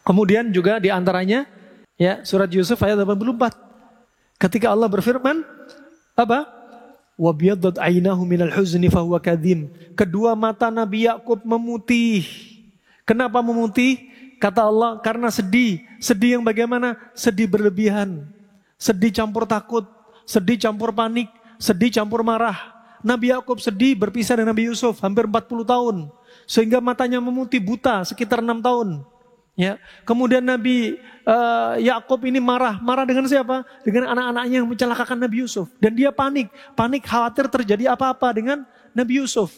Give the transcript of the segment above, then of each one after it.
Kemudian juga diantaranya ya surat Yusuf ayat 84. Ketika Allah berfirman, apa? Wabiyaddat ainahu minal huzni fahuwa kadhim. Kedua mata Nabi Yakub memutih. Kenapa memutih? Kata Allah, karena sedih. Sedih yang bagaimana? Sedih berlebihan. Sedih campur takut. Sedih campur panik. Sedih campur marah. Nabi Yakub sedih berpisah dengan Nabi Yusuf hampir 40 tahun. Sehingga matanya memutih buta sekitar 6 tahun. Ya, kemudian Nabi Yakub ini marah dengan siapa? Dengan anak-anaknya yang mencelakakan Nabi Yusuf. Dan dia panik khawatir terjadi apa-apa dengan Nabi Yusuf.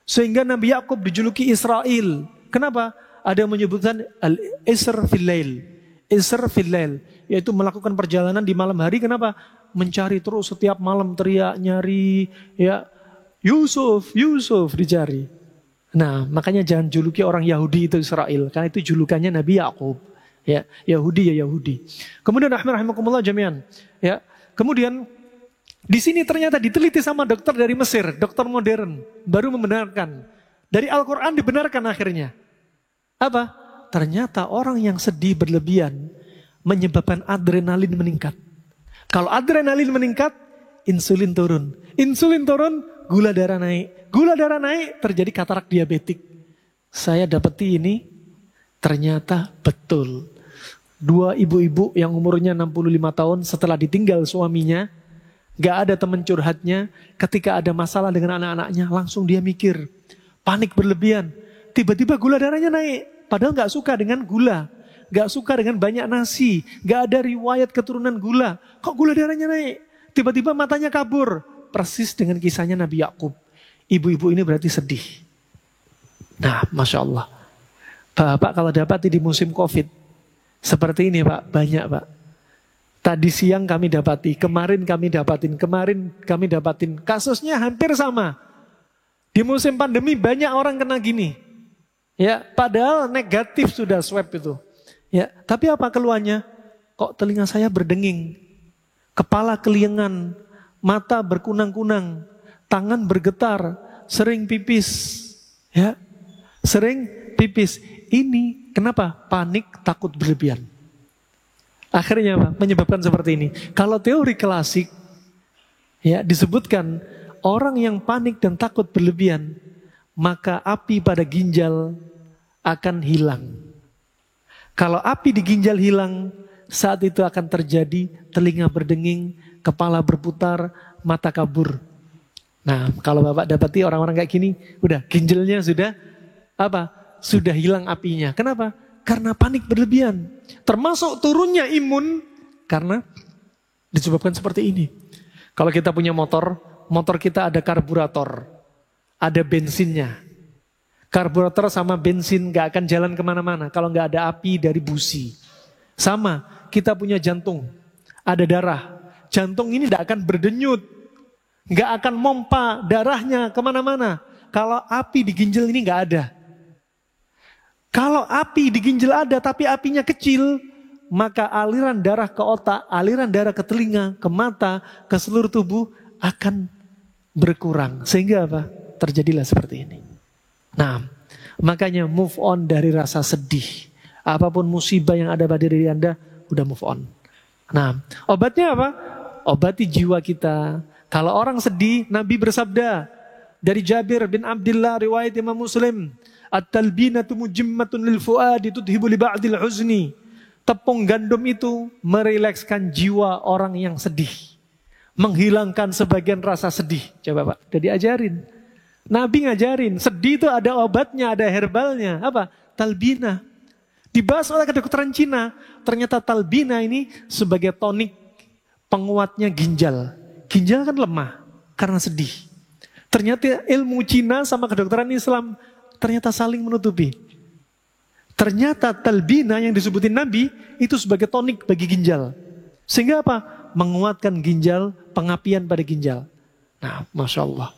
Sehingga Nabi Yakub dijuluki Israel. Kenapa? Ada yang menyebutkan al-isr fil lail. Isr fil lail, yaitu melakukan perjalanan di malam hari. Kenapa? Mencari terus setiap malam teriak nyari, ya Yusuf dicari. Nah, makanya jangan juluki orang Yahudi itu Israel, karena itu julukannya Nabi Yakub. Ya, Yahudi ya Yahudi. Kemudian rahimakumullah jami'an. Ya, kemudian di sini ternyata diteliti sama dokter dari Mesir, dokter modern, baru membenarkan. Dari Al-Quran dibenarkan akhirnya. Apa? Ternyata orang yang sedih berlebihan menyebabkan adrenalin meningkat. Kalau adrenalin meningkat, insulin turun. Insulin turun, gula darah naik. Gula darah naik, terjadi katarak diabetik. Saya dapati ini, ternyata betul. 2 ibu-ibu yang umurnya 65 tahun setelah ditinggal suaminya, gak ada teman curhatnya, ketika ada masalah dengan anak-anaknya, langsung dia mikir, panik berlebihan. Tiba-tiba gula darahnya naik, padahal gak suka dengan gula. Gak suka dengan banyak nasi, gak ada riwayat keturunan gula. Kok gula darahnya naik? Tiba-tiba matanya kabur. Persis dengan kisahnya Nabi Yakub. Ibu-ibu ini berarti sedih. Nah, Masya Allah. Bapak kalau dapati di musim Covid, seperti ini Pak, banyak Pak. Tadi siang kami dapati, kemarin kami dapatin. Kasusnya hampir sama. Di musim pandemi banyak orang kena gini. Ya, padahal negatif sudah swab itu. Ya, tapi apa keluhannya? Kok telinga saya berdenging, kepala keliengan, mata berkunang-kunang, tangan bergetar, sering pipis. Ya, sering pipis. Ini kenapa? Panik, takut berlebihan. Akhirnya apa? Menyebabkan seperti ini. Kalau teori klasik, ya disebutkan orang yang panik dan takut berlebihan, maka api pada ginjal akan hilang. Kalau api di ginjal hilang, saat itu akan terjadi telinga berdenging, kepala berputar, mata kabur. Nah, kalau Bapak dapati orang-orang kayak gini, udah ginjalnya sudah apa? Sudah hilang apinya. Kenapa? Karena panik berlebihan. Termasuk turunnya imun karena disebabkan seperti ini. Kalau kita punya motor kita ada karburator, ada bensinnya. Karburator sama bensin gak akan jalan kemana-mana kalau gak ada api dari busi. Sama, kita punya jantung, ada darah. Jantung ini gak akan berdenyut, gak akan mompa darahnya kemana-mana kalau api di ginjal ini gak ada. Kalau api di ginjal ada tapi apinya kecil, maka aliran darah ke otak, aliran darah ke telinga, ke mata, ke seluruh tubuh akan berkurang. Sehingga apa? Terjadilah seperti ini. Nah, makanya move on dari rasa sedih. Apapun musibah yang ada pada diri Anda, udah move on. Nah, obatnya apa? Obati jiwa kita. Kalau orang sedih, Nabi bersabda dari Jabir bin Abdullah riwayat Imam Muslim, at-talbinatu mujimmatun lil fuadi tudhibu li ba'dil huzni. Tepung gandum itu merilekskan jiwa orang yang sedih, menghilangkan sebagian rasa sedih. Coba Pak, udah diajarin. Nabi ngajarin, sedih itu ada obatnya, ada herbalnya. Apa? Talbina. Dibahas oleh kedokteran Cina, ternyata talbina ini sebagai tonik penguatnya ginjal. Ginjal kan lemah karena sedih. Ternyata ilmu Cina sama kedokteran Islam ternyata saling menutupi. Ternyata talbina yang disebutin Nabi itu sebagai tonik bagi ginjal. Sehingga apa? Menguatkan ginjal, pengapian pada ginjal. Nah, Masya Allah.